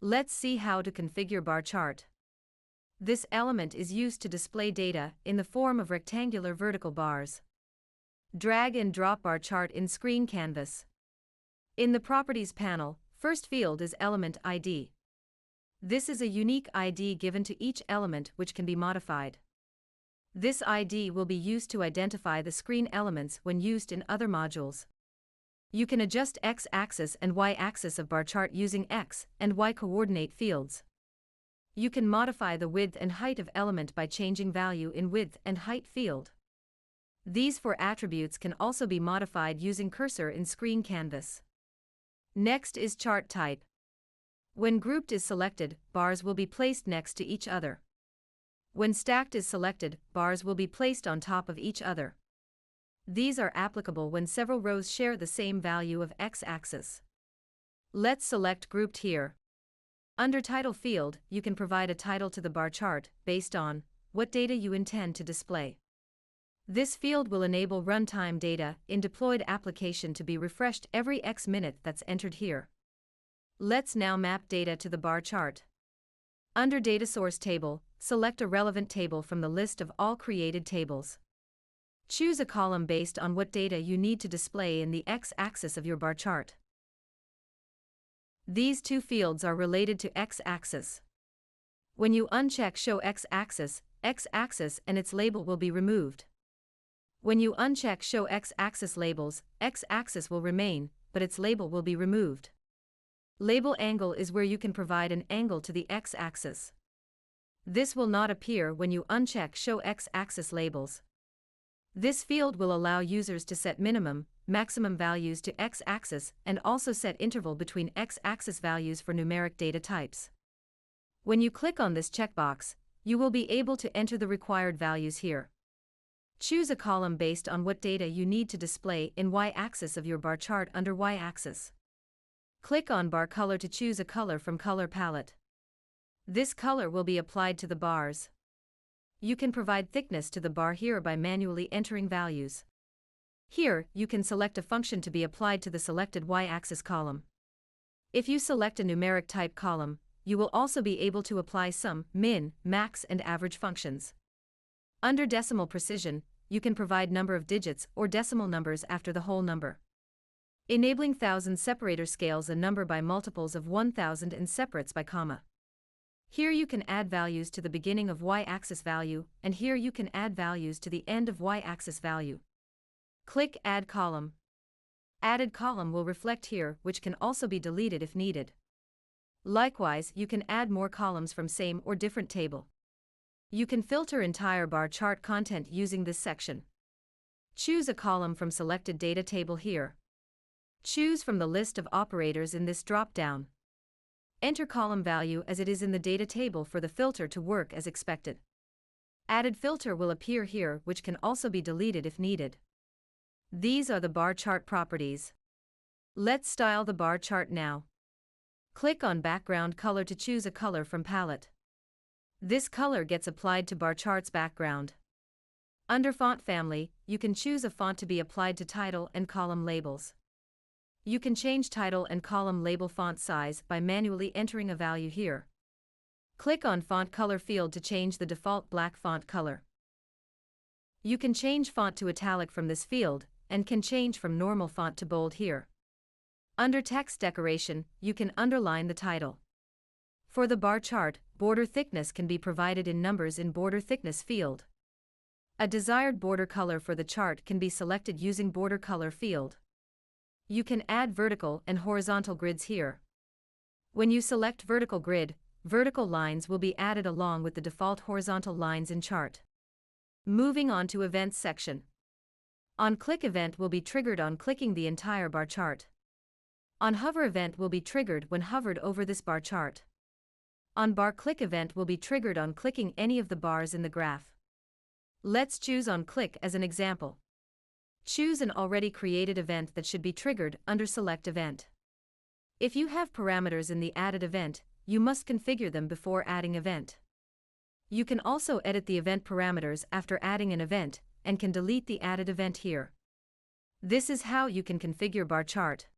Let's see how to configure bar chart. This element is used to display data in the form of rectangular vertical bars. Drag and drop bar chart in screen canvas. In the Properties panel, first field is Element ID. This is a unique ID given to each element which can be modified. This ID will be used to identify the screen elements when used in other modules. You can adjust X-axis and Y-axis of bar chart using X and Y coordinate fields. You can modify the width and height of element by changing value in width and height field. These four attributes can also be modified using cursor in screen canvas. Next is chart type. When grouped is selected, bars will be placed next to each other. When stacked is selected, bars will be placed on top of each other. These are applicable when several rows share the same value of X-axis. Let's select grouped here. Under title field, you can provide a title to the bar chart based on what data you intend to display. This field will enable runtime data in deployed application to be refreshed every X minute that's entered here. Let's now map data to the bar chart. Under Data Source Table, select a relevant table from the list of all created tables. Choose a column based on what data you need to display in the X-axis of your bar chart. These two fields are related to X-axis. When you uncheck Show X-axis and its label will be removed. When you uncheck Show X-axis labels, X-axis will remain, but its label will be removed. Label angle is where you can provide an angle to the X-axis. This will not appear when you uncheck Show X-axis labels. This field will allow users to set minimum, maximum values to X-axis and also set interval between X-axis values for numeric data types. When you click on this checkbox, you will be able to enter the required values here. Choose a column based on what data you need to display in Y-axis of your bar chart under Y-axis. Click on bar color to choose a color from color palette. This color will be applied to the bars. You can provide thickness to the bar here by manually entering values. Here, you can select a function to be applied to the selected Y-axis column. If you select a numeric type column, you will also be able to apply sum, min, max and average functions. Under decimal precision, you can provide number of digits or decimal numbers after the whole number. Enabling thousand separator scales a number by multiples of 1000 and separates by comma. Here you can add values to the beginning of Y-axis value, and here you can add values to the end of Y-axis value. Click Add Column. Added column will reflect here, which can also be deleted if needed. Likewise, you can add more columns from same or different table. You can filter entire bar chart content using this section. Choose a column from selected data table here. Choose from the list of operators in this drop-down. Enter column value as it is in the data table for the filter to work as expected. Added filter will appear here, which can also be deleted if needed. These are the bar chart properties. Let's style the bar chart now. Click on background color to choose a color from palette. This color gets applied to bar chart's background. Under font family, you can choose a font to be applied to title and column labels. You can change title and column label font size by manually entering a value here. Click on Font Color field to change the default black font color. You can change font to italic from this field, and can change from normal font to bold here. Under Text Decoration, you can underline the title. For the bar chart, border thickness can be provided in numbers in Border Thickness field. A desired border color for the chart can be selected using Border Color field. You can add vertical and horizontal grids here. When you select vertical grid, vertical lines will be added along with the default horizontal lines in chart. Moving on to Events section. On-click event will be triggered on clicking the entire bar chart. On-hover event will be triggered when hovered over this bar chart. On-bar click event will be triggered on clicking any of the bars in the graph. Let's choose on-click as an example. Choose an already created event that should be triggered under Select Event. If you have parameters in the added event, you must configure them before adding event. You can also edit the event parameters after adding an event, and can delete the added event here. This is how you can configure bar chart.